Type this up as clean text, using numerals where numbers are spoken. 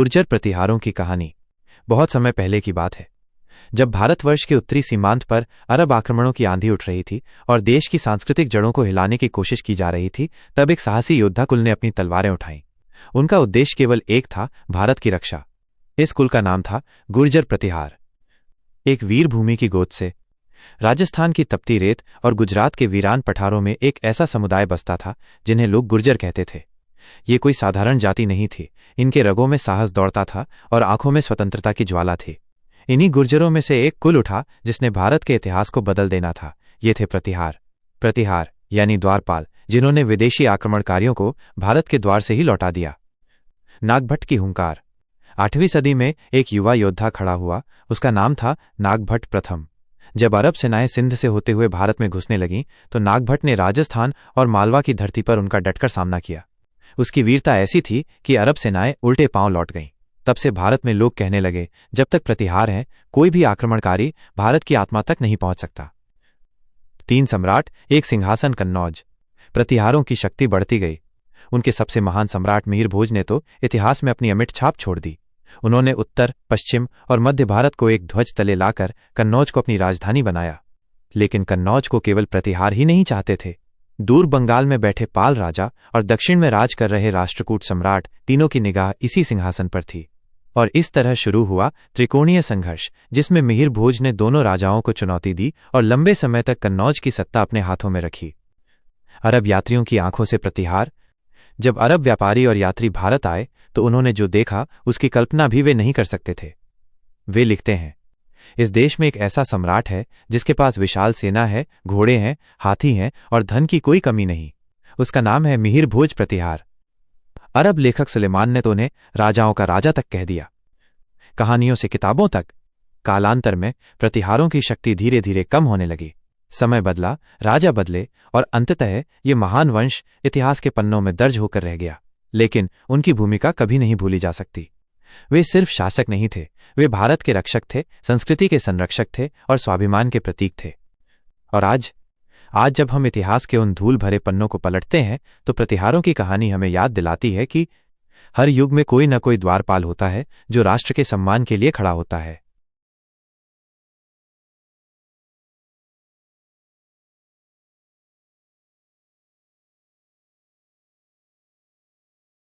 गुर्जर प्रतिहारों की कहानी बहुत समय पहले की बात है, जब भारतवर्ष के उत्तरी सीमांत पर अरब आक्रमणों की आंधी उठ रही थी और देश की सांस्कृतिक जड़ों को हिलाने की कोशिश की जा रही थी। तब एक साहसी योद्धा कुल ने अपनी तलवारें उठाईं। उनका उद्देश्य केवल एक था, भारत की रक्षा। इस कुल का नाम था गुर्जर प्रतिहार। एक वीर भूमि की गोद से राजस्थान की तपती रेत और गुजरात के वीरान पठारों में एक ऐसा समुदाय बसता था जिन्हें लोग गुर्जर कहते थे। ये कोई साधारण जाति नहीं थी। इनके रगों में साहस दौड़ता था और आंखों में स्वतंत्रता की ज्वाला थी। इन्हीं गुर्जरों में से एक कुल उठा जिसने भारत के इतिहास को बदल देना था। ये थे प्रतिहार। प्रतिहार यानी द्वारपाल, जिन्होंने विदेशी आक्रमणकारियों को भारत के द्वार से ही लौटा दिया। नागभट्ट की हुंकार। 8वीं सदी में एक युवा योद्धा खड़ा हुआ। उसका नाम था नागभट्ट प्रथम। जब अरब सेनाएं सिंध से होते हुए भारत में घुसने लगीं तो नागभट्ट ने राजस्थान और मालवा की धरती पर उनका डटकर सामना किया। उसकी वीरता ऐसी थी कि अरब सेनाएं उल्टे पांव लौट गईं। तब से भारत में लोग कहने लगे, जब तक प्रतिहार है कोई भी आक्रमणकारी भारत की आत्मा तक नहीं पहुंच सकता। 3 सम्राट, एक सिंहासन, कन्नौज। प्रतिहारों की शक्ति बढ़ती गई। उनके सबसे महान सम्राट मिहिर भोज ने तो इतिहास में अपनी अमिट छाप छोड़ दी। उन्होंने उत्तर, पश्चिम और मध्य भारत को एक ध्वज तले लाकर कन्नौज को अपनी राजधानी बनाया। लेकिन कन्नौज को केवल प्रतिहार ही नहीं चाहते थे। दूर बंगाल में बैठे पाल राजा और दक्षिण में राज कर रहे राष्ट्रकूट सम्राट, तीनों की निगाह इसी सिंहासन पर थी। और इस तरह शुरू हुआ त्रिकोणीय संघर्ष, जिसमें मिहिर भोज ने दोनों राजाओं को चुनौती दी और लंबे समय तक कन्नौज की सत्ता अपने हाथों में रखी। अरब यात्रियों की आंखों से प्रतिहार। जब अरब व्यापारी और यात्री भारत आए तो उन्होंने जो देखा उसकी कल्पना भी वे नहीं कर सकते थे। वे लिखते हैं, इस देश में एक ऐसा सम्राट है जिसके पास विशाल सेना है, घोड़े हैं, हाथी हैं और धन की कोई कमी नहीं। उसका नाम है मिहिर भोज प्रतिहार। अरब लेखक सुलेमान ने तो उन्हें राजाओं का राजा तक कह दिया। कहानियों से किताबों तक। कालांतर में प्रतिहारों की शक्ति धीरे धीरे कम होने लगी। समय बदला, राजा बदले और अंततः ये महान वंश इतिहास के पन्नों में दर्ज होकर रह गया। लेकिन उनकी भूमिका कभी नहीं भूली जा सकती। वे सिर्फ शासक नहीं थे, वे भारत के रक्षक थे, संस्कृति के संरक्षक थे और स्वाभिमान के प्रतीक थे। और आज जब हम इतिहास के उन धूल भरे पन्नों को पलटते हैं तो प्रतिहारों की कहानी हमें याद दिलाती है कि हर युग में कोई न कोई द्वारपाल होता है जो राष्ट्र के सम्मान के लिए खड़ा होता है।